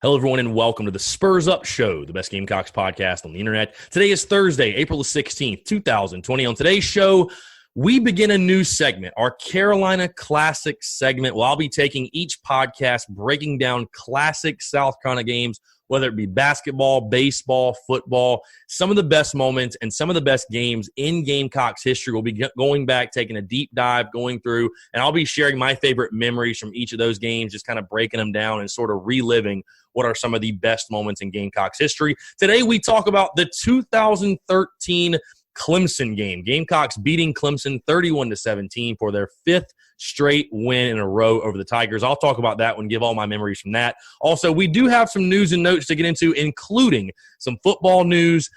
Hello, everyone, and welcome to the Spurs Up Show, the best Gamecocks podcast on the internet. Today is Thursday, April the 16th, 2020. On today's show, we begin a new segment, our Carolina Classic segment. Well, I'll be taking each podcast, breaking down classic South Carolina games, whether it be basketball, baseball, football, some of the best moments and some of the best games in Gamecocks history. We'll be going back, taking a deep dive, going through, and I'll be sharing my favorite memories from each of those games, just kind of breaking them down and sort of reliving what are some of the best moments in Gamecocks history. Today, we talk about the 2013 Clemson game. Gamecocks beating Clemson 31-17 for their fifth straight win in a row over the Tigers. I'll talk about that one, give all my memories from that. Also, we do have some news and notes to get into, including some football news,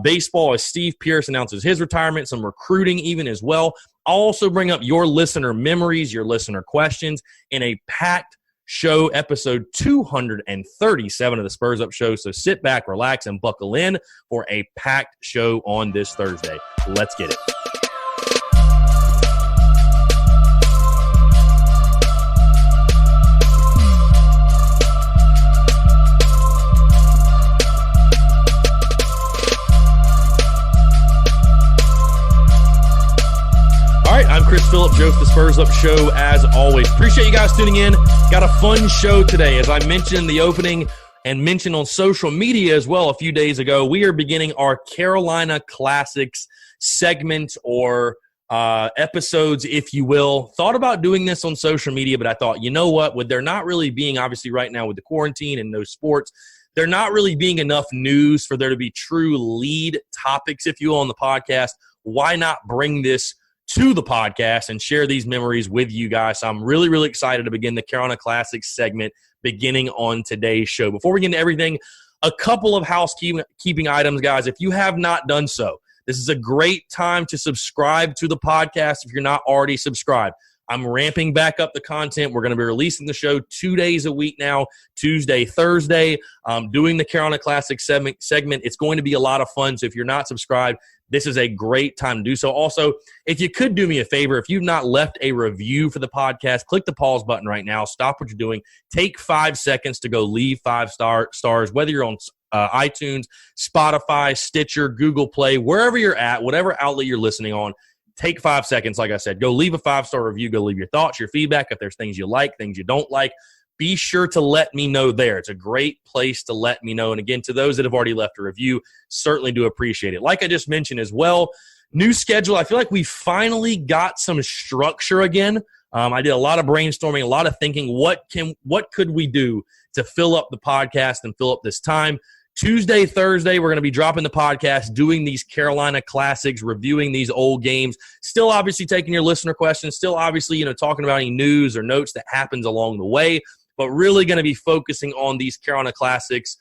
baseball as Steve Pierce announces his retirement, some recruiting even as well. I'll also bring up your listener memories, your listener questions in a packed show, episode 237 of the Spurs Up Show. So sit back, relax, and buckle in for a packed show on this Thursday. Let's get it. I'm Chris Phillip, Joe for the Spurs Up Show, as always. Appreciate you guys tuning in. Got a fun show today. As I mentioned in the opening and mentioned on social media as well a few days ago, we are beginning our Carolina Classics segment or episodes, if you will. Thought about doing this on social media, but I thought, you know what? With there not really being, obviously right now with the quarantine and no sports, there not really being enough news for there to be true lead topics, if you will, on the podcast. Why not bring this to the podcast and share these memories with you guys? So I'm really, really excited to begin the Carolina Classics segment beginning on today's show. Before we get into everything, a couple of housekeeping items, guys. If you have not done so, this is a great time to subscribe to the podcast if you're not already subscribed. I'm ramping back up the content. We're going to be releasing the show 2 days a week now, Tuesday, Thursday, doing the Carolina Classics segment. It's going to be a lot of fun. So if you're not subscribed, this is a great time to do so. Also, if you could do me a favor, if you've not left a review for the podcast, click the pause button right now. Stop what you're doing. Take 5 seconds to go leave 5 stars, whether you're on iTunes, Spotify, Stitcher, Google Play, wherever you're at, whatever outlet you're listening on. Take 5 seconds, like I said. Go leave a 5-star review. Go leave your thoughts, your feedback. If there's things you like, things you don't like, be sure to let me know there. It's a great place to let me know. And again, to those that have already left a review, certainly do appreciate it. Like I just mentioned as well, new schedule. I feel like we finally got some structure again. I did a lot of brainstorming, a lot of thinking. What could we do to fill up the podcast and fill up this time? Tuesday, Thursday, we're going to be dropping the podcast, doing these Carolina Classics, reviewing these old games, still obviously taking your listener questions, still obviously, talking about any news or notes that happens along the way, but really going to be focusing on these Carolina Classics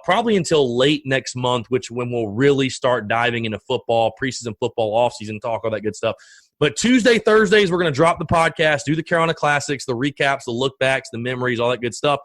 probably until late next month, when we'll really start diving into football, preseason football, offseason talk, all that good stuff. But Tuesday, Thursdays, we're going to drop the podcast, do the Carolina Classics, the recaps, the look-backs, the memories, all that good stuff.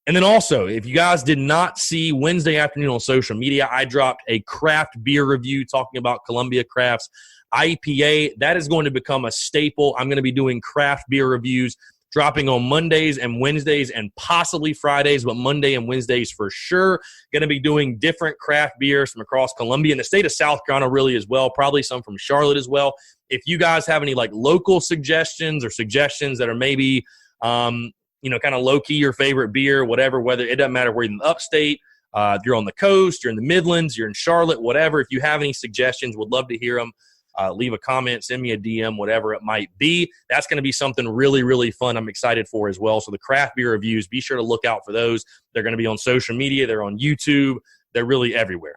And then also, if you guys did not see Wednesday afternoon on social media, I dropped a craft beer review talking about Columbia Craft's IPA. That is going to become a staple. I'm going to be doing craft beer reviews, dropping on Mondays and Wednesdays and possibly Fridays, but Monday and Wednesdays for sure. Going to be doing different craft beers from across Columbia and the state of South Carolina really as well, probably some from Charlotte as well. If you guys have any local suggestions or suggestions that are maybe kind of low-key your favorite beer, whatever, whether it doesn't matter where you're in the upstate, if you're on the coast, you're in the Midlands, you're in Charlotte, whatever. If you have any suggestions, would love to hear them. Leave a comment, send me a DM, whatever it might be. That's going to be something really, really fun I'm excited for as well. So the craft beer reviews, be sure to look out for those. They're going to be on social media. They're on YouTube. They're really everywhere.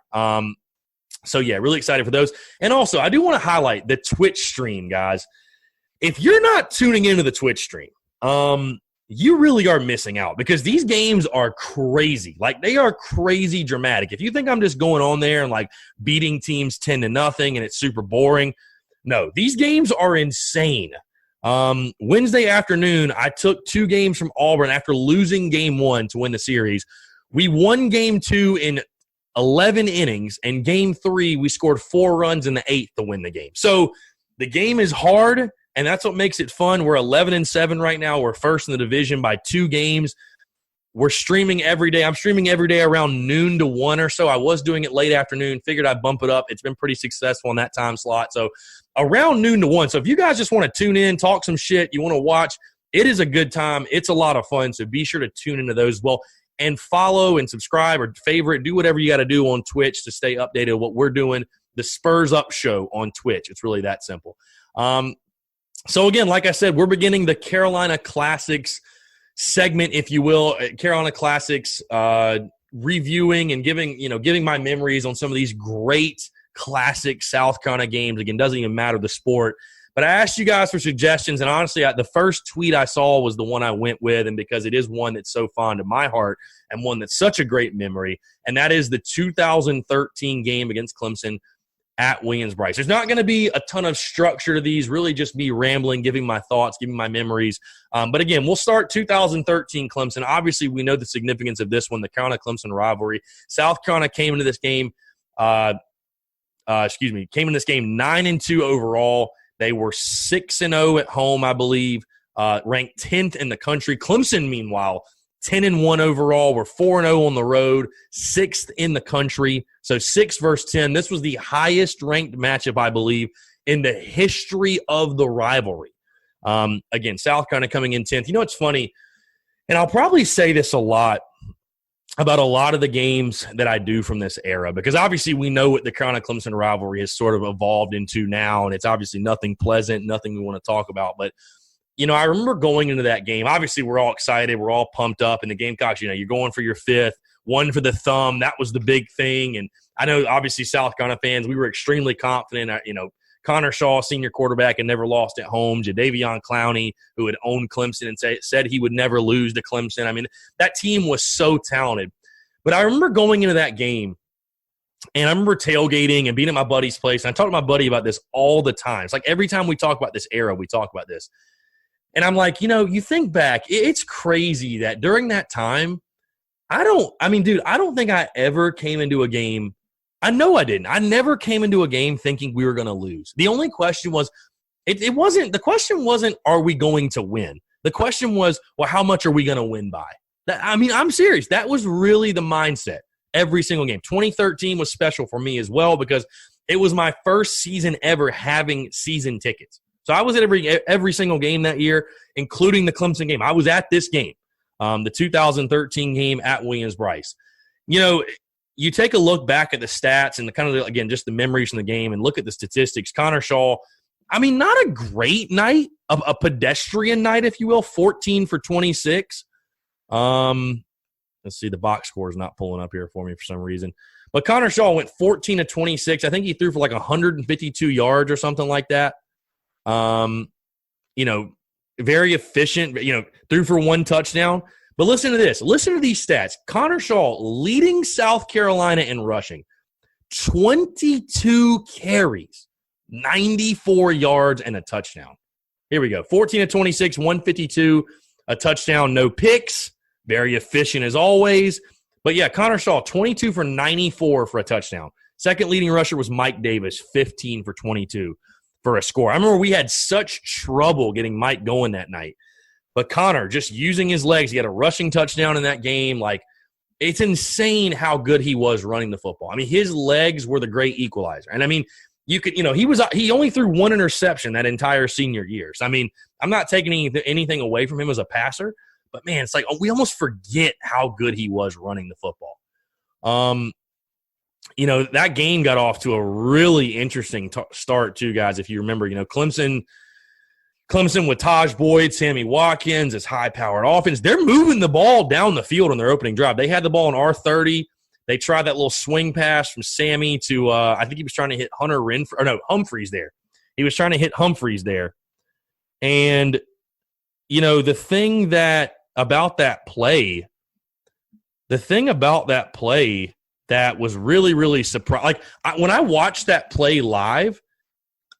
So, yeah, really excited for those. And also, I do want to highlight the Twitch stream, guys. If you're not tuning into the Twitch stream, you really are missing out because these games are crazy. They are crazy dramatic. If you think I'm just going on there and beating teams 10-0 and it's super boring, no, these games are insane. Wednesday afternoon, I took 2 games from Auburn after losing game 1 to win the series. We won game 2 in 11 innings, and game 3, we scored 4 runs in the 8th to win the game. So the game is hard. And that's what makes it fun. We're 11-7 right now. We're first in the division by 2 games. We're streaming every day. I'm streaming every day around noon to 1 or so. I was doing it late afternoon. Figured I'd bump it up. It's been pretty successful in that time slot. So around noon to 1. So if you guys just want to tune in, talk some shit, you want to watch, it is a good time. It's a lot of fun. So be sure to tune into those as well. And follow and subscribe or favorite. Do whatever you got to do on Twitch to stay updated on what we're doing. The Spurs Up Show on Twitch. It's really that simple. So again, like I said, we're beginning the Carolina Classics segment, if you will. Carolina Classics, reviewing and giving my memories on some of these great classic South Carolina games. Again, doesn't even matter the sport. But I asked you guys for suggestions, and honestly, the first tweet I saw was the one I went with, and because it is one that's so fond of my heart and one that's such a great memory, and that is the 2013 game against Clemson at Williams-Brice. There's not going to be a ton of structure to these, really just me rambling, giving my thoughts, giving my memories. But again, we'll start 2013 Clemson. Obviously, we know the significance of this one, the Carolina-Clemson rivalry. South Carolina came into this game, came into this game 9-2 overall. They were 6-0 at home, I believe, ranked 10th in the country. Clemson, meanwhile, 10-1 overall. We're 4-0 on the road, 6th in the country. So 6 versus 10. This was the highest ranked matchup, I believe, in the history of the rivalry. Again, South Carolina coming in 10th. You know what's funny? And I'll probably say this a lot about a lot of the games that I do from this era, because obviously we know what the Carolina-Clemson rivalry has sort of evolved into now, and it's obviously nothing pleasant, nothing we want to talk about. But, I remember going into that game. Obviously, we're all excited. We're all pumped up. And the Gamecocks, you're going for your 5th, one for the thumb. That was the big thing. And I know, obviously, South Carolina fans, we were extremely confident. Connor Shaw, senior quarterback, had never lost at home. Jadeveon Clowney, who had owned Clemson and said he would never lose to Clemson. I mean, that team was so talented. But I remember going into that game, and I remember tailgating and being at my buddy's place. And I talk to my buddy about this all the time. It's like every time we talk about this era, we talk about this. And I'm like, you think back, it's crazy that during that time, I don't think I ever came into a game. I know I didn't. I never came into a game thinking we were going to lose. The only question was, the question wasn't, are we going to win? The question was, well, how much are we going to win by? I'm serious. That was really the mindset every single game. 2013 was special for me as well because it was my first season ever having season tickets. So I was at every single game that year, including the Clemson game. I was at this game, the 2013 game at Williams-Brice. You take a look back at the stats and again, just the memories from the game and look at the statistics. Connor Shaw, not a great night, a pedestrian night, if you will, 14 for 26. Let's see, the box score is not pulling up here for me for some reason. But Connor Shaw went 14 to 26. I think he threw for like 152 yards or something like that. Very efficient, threw for 1 touchdown. But listen to this. Listen to these stats. Connor Shaw leading South Carolina in rushing. 22 carries, 94 yards, and a touchdown. Here we go. 14 to 26, 152, a touchdown, no picks. Very efficient as always. But, yeah, Connor Shaw, 22 for 94 for a touchdown. Second leading rusher was Mike Davis, 15 for 22 for a score. I remember we had such trouble getting Mike going that night. But Connor, just using his legs, he had a rushing touchdown in that game. It's insane how good he was running the football. His legs were the great equalizer. And, he only threw 1 interception that entire senior year. So, I'm not taking anything away from him as a passer. But, man, it's like we almost forget how good he was running the football. That game got off to a really interesting start too, guys. If you remember, Clemson with Taj Boyd, Sammy Watkins, this high-powered offense. They're moving the ball down the field on their opening drive. They had the ball on R30. They tried that little swing pass from Sammy to I think he was trying to hit Humphreys there. He was trying to hit Humphreys there. And, the thing about that play that was really, really surprising. When I watched that play live,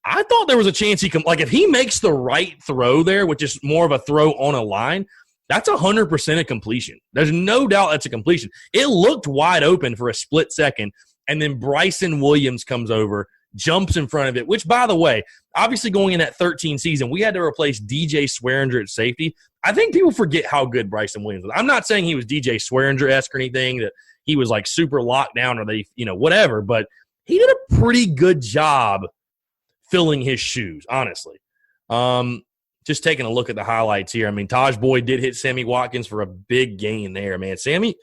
I thought there was a chance he can – if he makes the right throw there, which is more of a throw on a line, that's 100% a completion. There's no doubt that's a completion. It looked wide open for a split second, and then Bryson Williams comes over, jumps in front of it, which, by the way, obviously going in that 13 season, we had to replace DJ Swearinger at safety. I think people forget how good Bryson Williams was. I'm not saying he was DJ Swearinger-esque or anything, that he was like super locked down or whatever, but he did a pretty good job filling his shoes, honestly. Just taking a look at the highlights here. I mean, Taj Boyd did hit Sammy Watkins for a big gain there, man. Sammy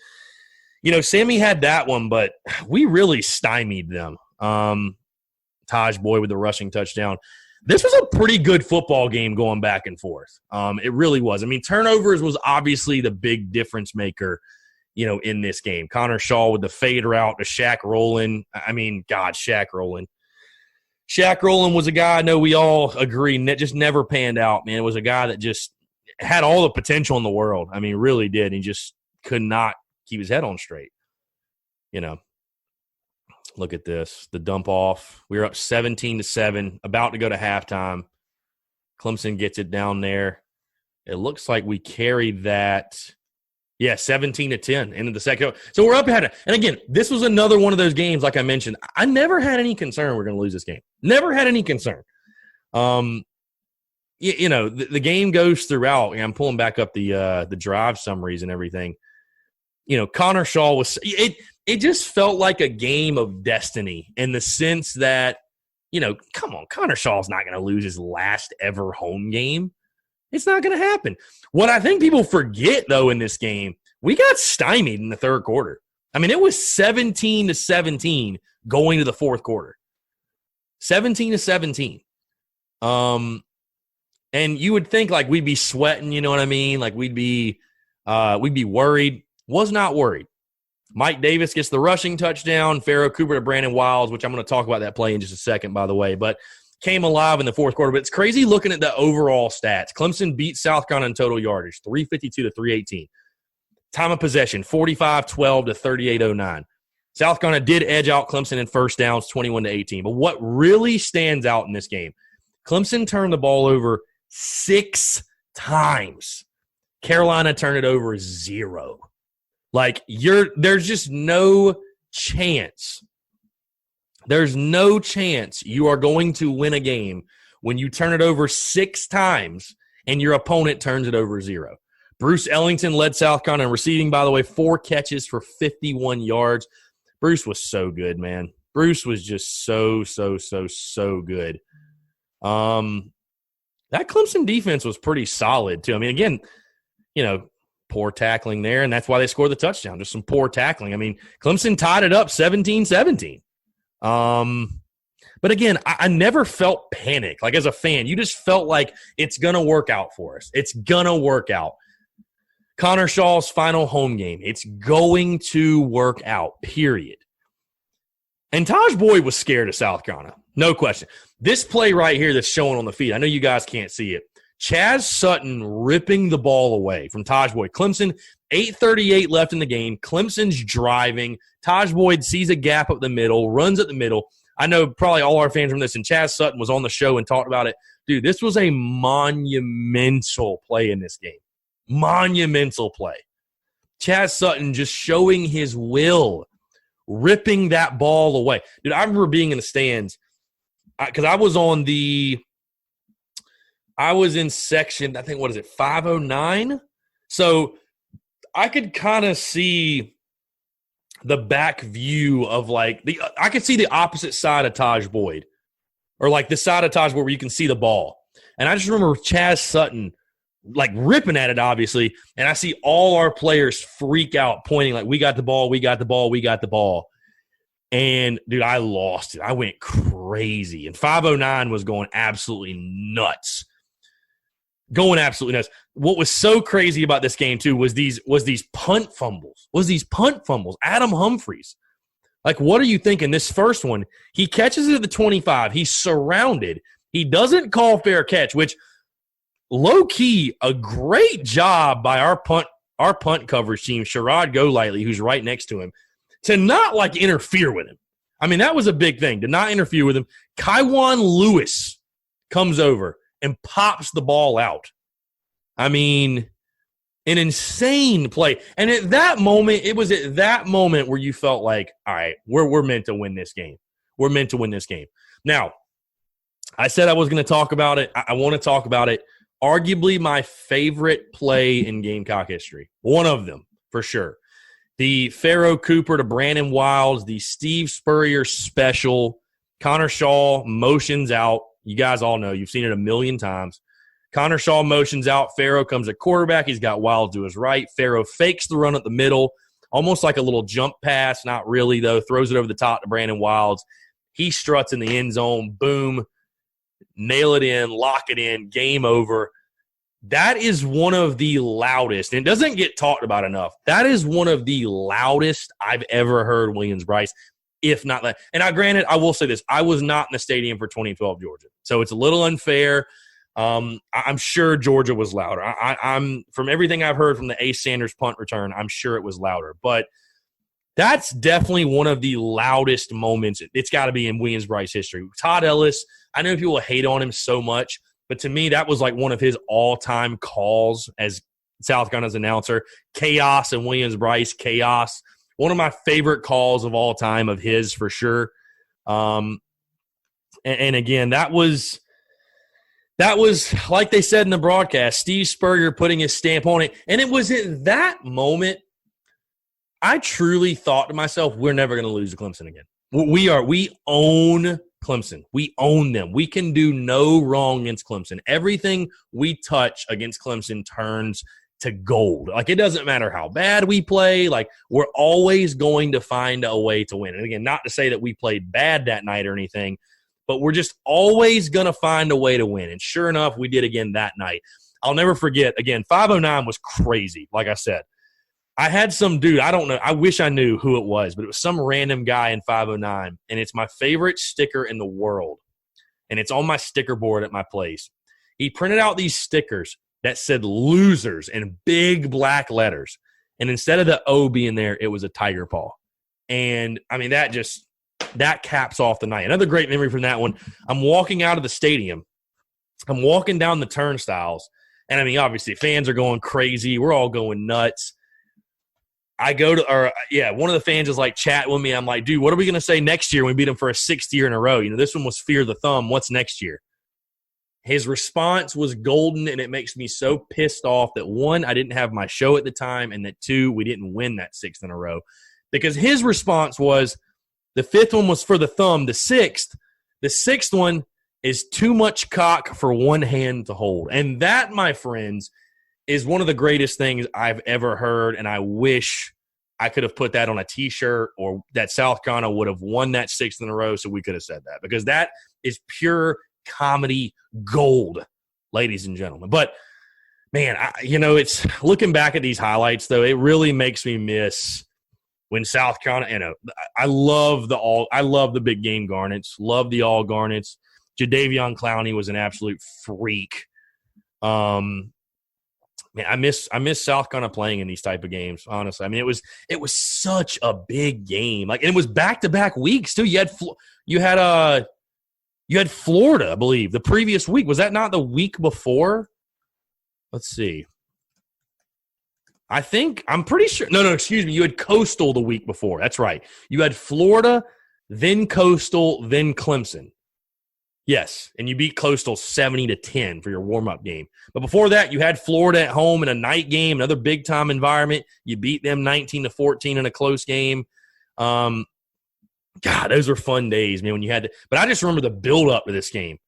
had that one, but we really stymied them. Taj Boyd with the rushing touchdown. This was a pretty good football game going back and forth. It really was. I mean, turnovers was obviously the big difference maker, in this game. Connor Shaw with the fade route to Shaq Rowland. I mean, God, Shaq Rowland. Shaq Rowland was a guy I know we all agree that just never panned out, man. It was a guy that just had all the potential in the world. I mean, really did. He just could not keep his head on straight. Look at this. The dump off. We were up 17-7, about to go to halftime. Clemson gets it down there. It looks like we carried that. Yeah, 17-10 into the second. So we're up ahead. And again, this was another one of those games, like I mentioned. I never had any concern we're going to lose this game. Never had any concern. The game goes throughout. I'm pulling back up the drive summaries and everything. Connor Shaw was it just felt like a game of destiny in the sense that, come on, Connor Shaw's not going to lose his last ever home game. It's not going to happen. What I think people forget, though, in this game, we got stymied in the third quarter. I mean, it was 17-17 going to the fourth quarter. 17-17. And you would think, like, we'd be sweating, you know what I mean? Like, we'd be worried. Was not worried. Mike Davis gets the rushing touchdown. Pharaoh Cooper to Brandon Wiles, which I'm going to talk about that play in just a second, by the way. But came alive in the fourth quarter. But it's crazy looking at the overall stats. Clemson beat South Carolina in total yardage, 352-318. Time of possession, 45-12 to 38-09. South Carolina did edge out Clemson in first downs, 21-18. But what really stands out in this game, Clemson turned the ball over 6 times. Carolina turned it over 0. Like, there's just no chance. There's no chance you are going to win a game when you turn it over 6 times and your opponent turns it over 0. Bruce Ellington led South Carolina in receiving, by the way, 4 catches for 51 yards. Bruce was so good, man. Bruce was just so good. That Clemson defense was pretty solid, too. I mean, again, poor tackling there, and that's why they scored the touchdown. Just some poor tackling. I mean, Clemson tied it up 17-17. But again, I never felt panic. Like, as a fan, you just felt like it's going to work out for us. It's going to work out. Connor Shaw's final home game. It's going to work out, period. And Taj Boyd was scared of South Carolina. No question. This play right here that's showing on the feed, I know you guys can't see it. Chaz Sutton ripping the ball away from Taj Boyd. Clemson, 8:38 left in the game. Clemson's driving. Taj Boyd sees a gap up the middle, runs at the middle. I know probably all our fans from this, and Chaz Sutton was on the show and talked about it. Dude, this was a monumental play in this game. Monumental play. Chaz Sutton just showing his will, ripping that ball away. Dude, I remember being in the stands because I was in section, I think, 509? So I could kind of see the back view of, like, I could see the opposite side of Taj Boyd, or like the side of Taj Boyd where you can see the ball. And I just remember Chaz Sutton, like, ripping at it, obviously, and I see all our players freak out, pointing like, we got the ball, we got the ball, we got the ball. And, dude, I lost it. I went crazy. And 509 was going absolutely nuts. What was so crazy about this game, too, was these punt fumbles. Adam Humphries. Like, what are you thinking? This first one, he catches it at the 25. He's surrounded. He doesn't call fair catch, which, low-key, a great job by our punt coverage team, Sherrod Golightly, who's right next to him, to not, like, interfere with him. I mean, that was a big thing, to not interfere with him. Kaiwan Lewis comes over and pops the ball out. I mean, an insane play. And at that moment, it was at that moment where you felt like, all right, we're meant to win this game. We're meant to win this game. Now, I said I was going to talk about it. I want to talk about it. arguably my favorite play in Gamecock history. One of them, for sure. The Pharaoh Cooper to Brandon Wilds, the Steve Spurrier special. Connor Shaw motions out. You guys all know. You've seen it a million times. Connor Shaw motions out. Pharaoh comes at quarterback. He's got Wilds to his right. Pharaoh fakes the run at the middle, almost like a little jump pass. Not really, though. Throws it over the top to Brandon Wilds. He struts in the end zone. Boom. Nail it in. Lock it in. Game over. That is one of the loudest, and it doesn't get talked about enough. That is one of the loudest I've ever heard Williams-Brice, if not that. And granted, I will say this. I was not in the stadium for 2012 Georgia, so it's a little unfair. I'm sure Georgia was louder. I'm from everything I've heard from the Ace Sanders punt return, I'm sure it was louder. But that's definitely one of the loudest moments. It's got to be in Williams-Brice history. Todd Ellis, I know people hate on him so much, but to me, that was like one of his all-time calls as South Carolina's announcer. Chaos and Williams-Brice, chaos. One of my favorite calls of all time of his, for sure. And again, that was like they said in the broadcast, Steve Spurrier putting his stamp on it. And it was at that moment I truly thought to myself, we're never going to lose to Clemson again. We own Clemson. We own them. We can do no wrong against Clemson. Everything we touch against Clemson turns to gold. Like, it doesn't matter how bad we play. Like, we're always going to find a way to win. And again, not to say that we played bad that night or anything, but we're just always going to find a way to win. And sure enough, we did again that night. I'll never forget, again, 509 was crazy, like I said. I had some dude, I don't know, I wish I knew who it was, but it was some random guy in 509, and it's my favorite sticker in the world, and it's on my sticker board at my place. He printed out these stickers that said losers in big black letters, and instead of the O being there, it was a tiger paw. And, I mean, that caps off the night. Another great memory from that one, I'm walking out of the stadium. I'm walking down the turnstiles, and, I mean, obviously, fans are going crazy. We're all going nuts. I go to, one of the fans is like chatting with me. I'm like, dude, what are we going to say next year when we beat them for a sixth year in a row? You know, this one was Fear the Thumb. What's next year? His response was golden, and it makes me so pissed off that, one, I didn't have my show at the time, and that, two, we didn't win that sixth in a row. Because his response was, the fifth one was for the thumb. The sixth one is too much cock for one hand to hold. And that, my friends, is one of the greatest things I've ever heard, and I wish I could have put that on a T-shirt, or that South Carolina would have won that sixth in a row, so we could have said that, because that is pure comedy gold, ladies and gentlemen. But, man, it's looking back at these highlights, though, it really makes me miss when South Carolina, I love the big game Garnets, love the all Garnets. Jadeveon Clowney was an absolute freak. Man, I miss South Carolina playing in these type of games, honestly. I mean, it was such a big game. Like, and it was back-to-back weeks, too. You had Florida, I believe, the previous week. Was that not the week before? Let's see. I'm pretty sure. No, excuse me. You had Coastal the week before. That's right. You had Florida, then Coastal, then Clemson. Yes, and you beat Coastal 70-10 for your warm-up game. But before that, you had Florida at home in a night game, another big-time environment. You beat them 19-14 in a close game. God, those were fun days, man, when you had to. But I just remember the build-up to this game.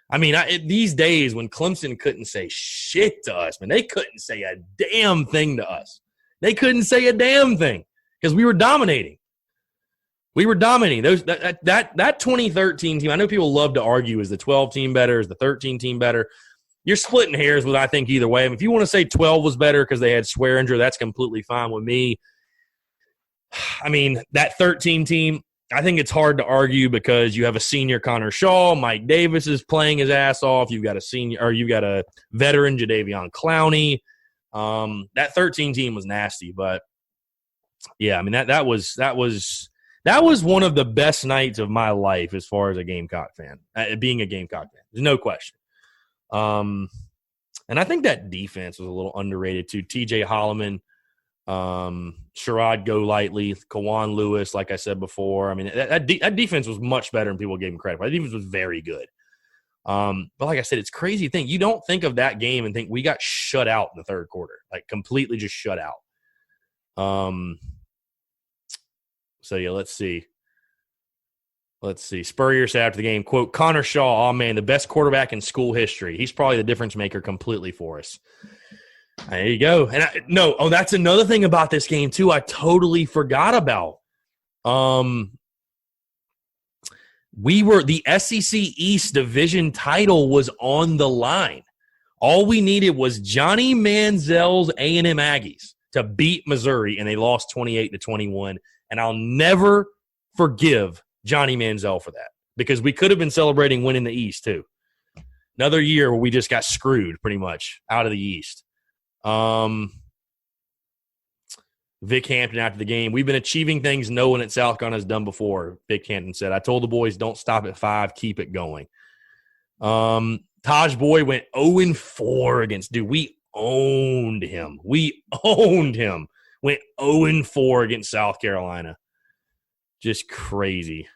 I mean, these days when Clemson couldn't say shit to us, man, they couldn't say a damn thing to us. They couldn't say a damn thing because we were dominating. We were dominating. That 2013 team, I know people love to argue, is the 12 team better, is the 13 team better? You're splitting hairs with, I think, either way. I mean, if you want to say 12 was better because they had Swearinger, that's completely fine with me. I mean, that 13 team, I think it's hard to argue because you have a senior Connor Shaw, Mike Davis is playing his ass off. You've got a veteran Jadeveon Clowney. That 13 team was nasty, but yeah, I mean that was one of the best nights of my life as far as a Gamecock fan, being a Gamecock fan. There's no question. And I think that defense was a little underrated too. TJ Holloman, Sherrod Golightly, Kawan Lewis, like I said before. I mean, that defense was much better than people gave him credit for. That defense was very good. But like I said, it's a crazy thing. You don't think of that game and think we got shut out in the third quarter, like completely just shut out. So yeah, let's see. Spurrier said after the game, quote, Connor Shaw, oh man, the best quarterback in school history. He's probably the difference maker completely for us. There you go. And that's another thing about this game too. I totally forgot about. The SEC East division title was on the line. All we needed was Johnny Manziel's A&M Aggies to beat Missouri, and they lost 28-21. And I'll never forgive Johnny Manziel for that, because we could have been celebrating winning the East too. Another year where we just got screwed pretty much out of the East. Vic Hampton after the game, we've been achieving things no one at South Carolina has done before, Vic Hampton said. I told the boys, don't stop at 5, keep it going. Taj Boyd went 0-4 against, dude, we owned him. Went 0-4 against South Carolina. Just crazy.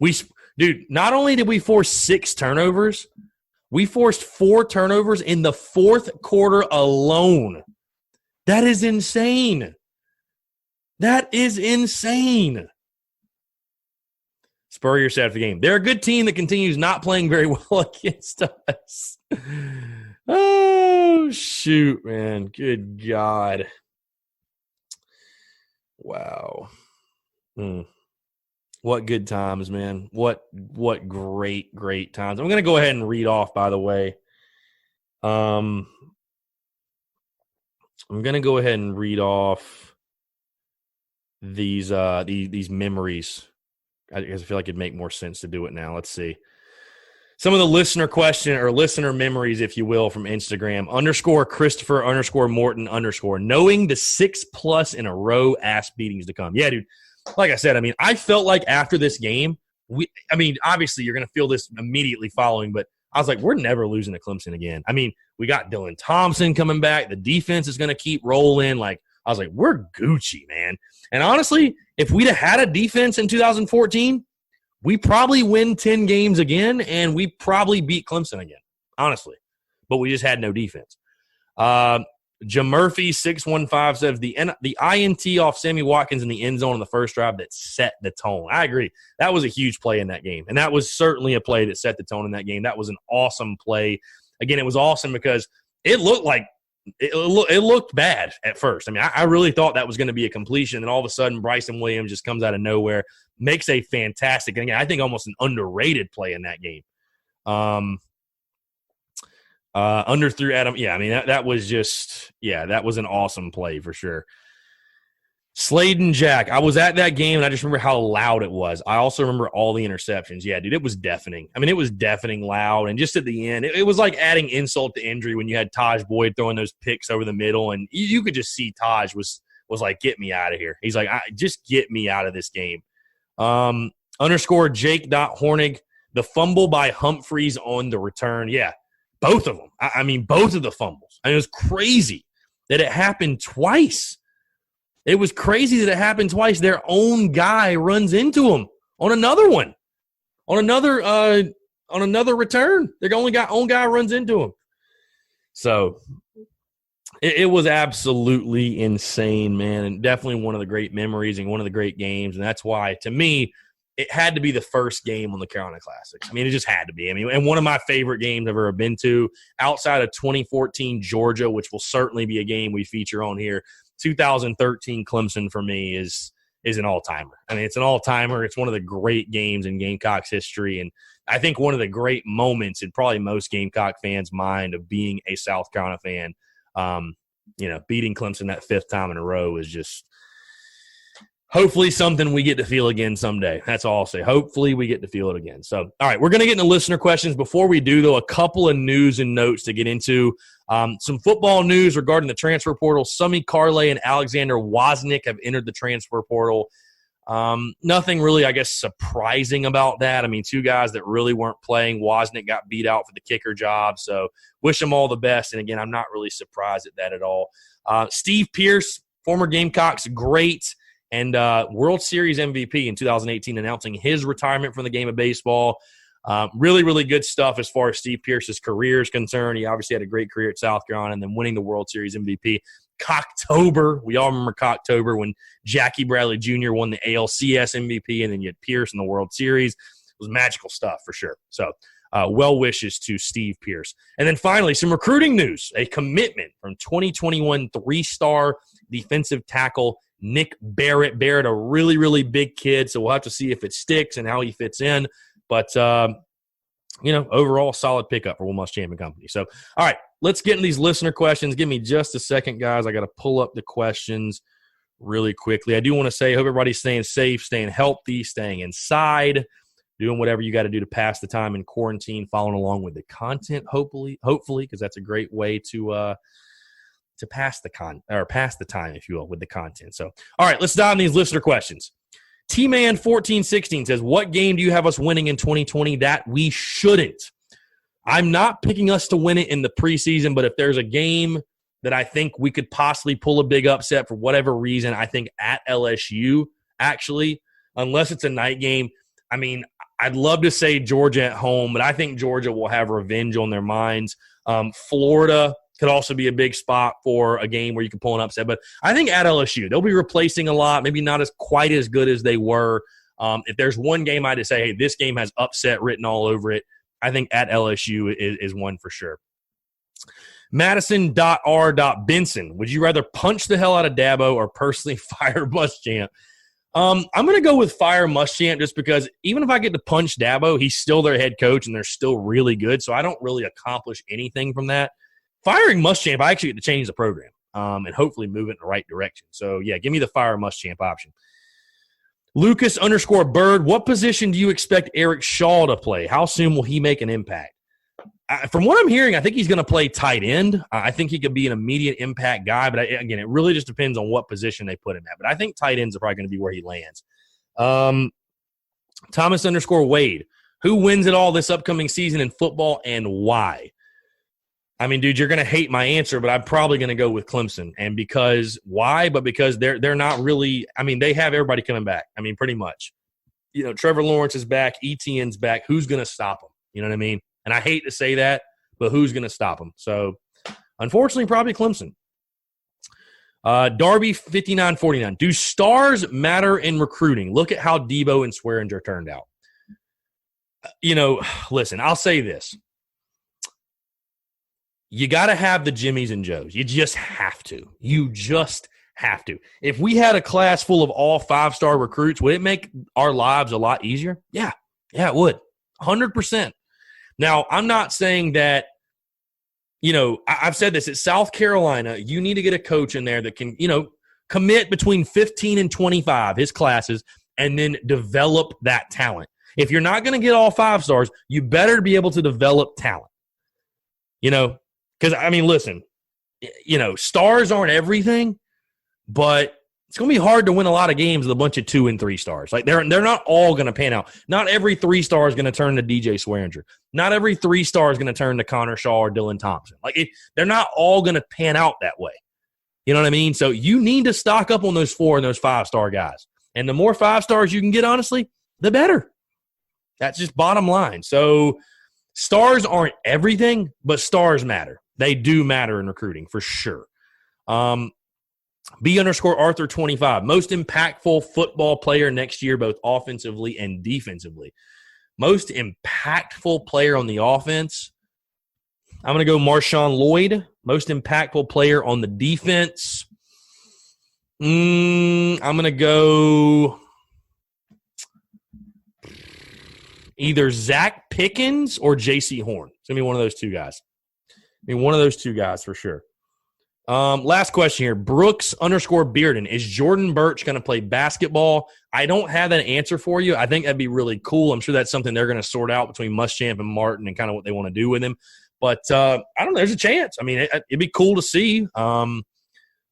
Not only did we force 6 turnovers, we forced 4 turnovers in the fourth quarter alone. That is insane. Spurrier said after the game, they're a good team that continues not playing very well against us. Oh, shoot, man. Good God. Wow. What good times, man. What great, great times. I'm going to go ahead and read off, by the way. I'm going to go ahead and read off these memories. I guess I feel like it'd make more sense to do it now. Let's see. Some of the listener question or listener memories, if you will, from Instagram. _Christopher_Morton_. Knowing the 6+ in a row ass beatings to come. Yeah, dude. Like I said, I mean, I felt like after this game, obviously you're going to feel this immediately following, but I was like, we're never losing to Clemson again. I mean, we got Dylan Thompson coming back. The defense is going to keep rolling. Like, I was like, we're Gucci, man. And honestly, if we'd have had a defense in 2014, we probably win 10 games again, and we probably beat Clemson again, honestly. But we just had no defense. Jamurphy 615 says the INT off Sammy Watkins in the end zone in the first drive that set the tone. I agree. That was a huge play in that game, and that was certainly a play that set the tone in that game. That was an awesome play. Again, it was awesome because it looked like it looked bad at first. I mean, I really thought that was going to be a completion, and all of a sudden Bryson Williams just comes out of nowhere, makes a fantastic, and again, I think almost an underrated play in that game. Underthrew Adam. Yeah, I mean, that was just, that was an awesome play for sure. Sladen Jack. I was at that game, and I just remember how loud it was. I also remember all the interceptions. Yeah, dude, it was deafening. I mean, it was deafening loud. And just at the end, it was like adding insult to injury when you had Taj Boyd throwing those picks over the middle, and you could just see Taj was like, get me out of here. He's like, just get me out of this game. _Jake.Hornig. The fumble by Humphreys on the return. Yeah. Both of them. I mean, both of the fumbles. I mean, it was crazy that it happened twice. Their own guy runs into him on another one, on another return. Their own guy runs into him. So it was absolutely insane, man, and definitely one of the great memories and one of the great games. And that's why, to me, it had to be the first game on the Carolina Classics. I mean, it just had to be. I mean, and one of my favorite games I've ever been to outside of 2014 Georgia, which will certainly be a game we feature on here. 2013 Clemson for me is an all-timer. I mean, it's an all-timer. It's one of the great games in Gamecocks history. And I think one of the great moments in probably most Gamecock fans' mind of being a South Carolina fan, beating Clemson that 5th time in a row is just hopefully something we get to feel again someday. That's all I'll say. Hopefully we get to feel it again. So, all right, we're going to get into listener questions. Before we do, though, a couple of news and notes to get into. Some football news regarding the transfer portal. Summy Carley and Alexander Wozniak have entered the transfer portal. Nothing really, I guess, surprising about that. I mean, 2 guys that really weren't playing. Wozniak got beat out for the kicker job, so wish them all the best. And, again, I'm not really surprised at that at all. Steve Pierce, former Gamecocks great and World Series MVP in 2018, announcing his retirement from the game of baseball. Really, really good stuff as far as Steve Pierce's career is concerned. He obviously had a great career at South Carolina and then winning the World Series MVP. Cocktober, we all remember Cocktober when Jackie Bradley Jr. won the ALCS MVP and then you had Pierce in the World Series. It was magical stuff for sure. So well wishes to Steve Pierce. And then finally, some recruiting news, a commitment from 2021 three-star defensive tackle Nick Barrett. Barrett, a really, really big kid, so we'll have to see if it sticks and how he fits in. But, overall, solid pickup for Will Muschamp & Company. So, all right, let's get into these listener questions. Give me just a second, guys. I got to pull up the questions really quickly. I do want to say I hope everybody's staying safe, staying healthy, staying inside, doing whatever you got to do to pass the time in quarantine, following along with the content, hopefully, because that's a great way to pass the time, if you will, with the content. So, all right, let's dive into these listener questions. T-Man1416 says, what game do you have us winning in 2020 that we shouldn't? I'm not picking us to win it in the preseason, but if there's a game that I think we could possibly pull a big upset for whatever reason, I think at LSU, actually, unless it's a night game. I mean, I'd love to say Georgia at home, but I think Georgia will have revenge on their minds. Florida could also be a big spot for a game where you can pull an upset. But I think at LSU, they'll be replacing a lot, maybe not as quite as good as they were. If there's one game I'd say, hey, this game has upset written all over it, I think at LSU is one for sure. Madison.R.Benson, would you rather punch the hell out of Dabo or personally fire Muschamp? I'm going to go with fire Muschamp just because even if I get to punch Dabo, he's still their head coach and they're still really good, so I don't really accomplish anything from that. Firing Muschamp, I actually get to change the program and hopefully move it in the right direction. So, yeah, give me the fire Muschamp option. Lucas_Bird, what position do you expect Eric Shaw to play? How soon will he make an impact? From what I'm hearing, I think he's going to play tight end. I think he could be an immediate impact guy, but again, it really just depends on what position they put him at. But I think tight ends are probably going to be where he lands. Thomas_Wade, who wins it all this upcoming season in football and why? I mean, dude, you're going to hate my answer, but I'm probably going to go with Clemson. And why? But because they're not really – I mean, they have everybody coming back. I mean, pretty much. You know, Trevor Lawrence is back. Etienne's back. Who's going to stop them? You know what I mean? And I hate to say that, but who's going to stop them? So, unfortunately, probably Clemson. Darby5949, do stars matter in recruiting? Look at how Debo and Swearinger turned out. Listen, I'll say this. You got to have the Jimmies and Joes. You just have to. You just have to. If we had a class full of all 5-star recruits, would it make our lives a lot easier? Yeah, it would. 100%. Now, I'm not saying that, I've said this, at South Carolina, you need to get a coach in there that can, commit between 15 and 25, his classes, and then develop that talent. If you're not going to get all 5 stars, you better be able to develop talent. Because, I mean, listen, stars aren't everything, but it's going to be hard to win a lot of games with a bunch of 2 and 3 stars. Like, they're not all going to pan out. Not every 3-star is going to turn to DJ Swearinger. Not every 3-star is going to turn to Connor Shaw or Dylan Thompson. They're not all going to pan out that way. You know what I mean? So you need to stock up on those 4 and those 5-star guys. And the more 5 stars you can get, honestly, the better. That's just bottom line. So stars aren't everything, but stars matter. They do matter in recruiting for sure. B_Arthur25, most impactful football player next year, both offensively and defensively. Most impactful player on the offense, I'm going to go Marshawn Lloyd. Most impactful player on the defense, I'm going to go either Zach Pickens or J.C. Horn. It's going to be one of those two guys. One of those two guys for sure. Last question here. Brooks_Bearden. Is Jordan Birch going to play basketball? I don't have that answer for you. I think that'd be really cool. I'm sure that's something they're going to sort out between Muschamp and Martin and kind of what they want to do with him. But I don't know. There's a chance. I mean, it'd be cool to see. I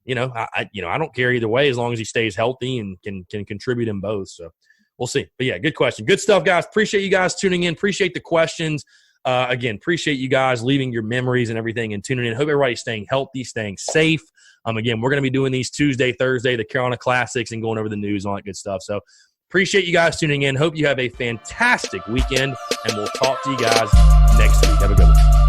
don't care either way as long as he stays healthy and can contribute in both. So we'll see. But yeah, good question. Good stuff, guys. Appreciate you guys tuning in. Appreciate the questions. Again, appreciate you guys leaving your memories and everything and tuning in. Hope everybody's staying healthy, staying safe. Again, we're going to be doing these Tuesday, Thursday, the Carolina Classics and going over the news and all that good stuff. So Appreciate you guys tuning in. Hope you have a fantastic weekend, and we'll talk to you guys next week. Have a good one.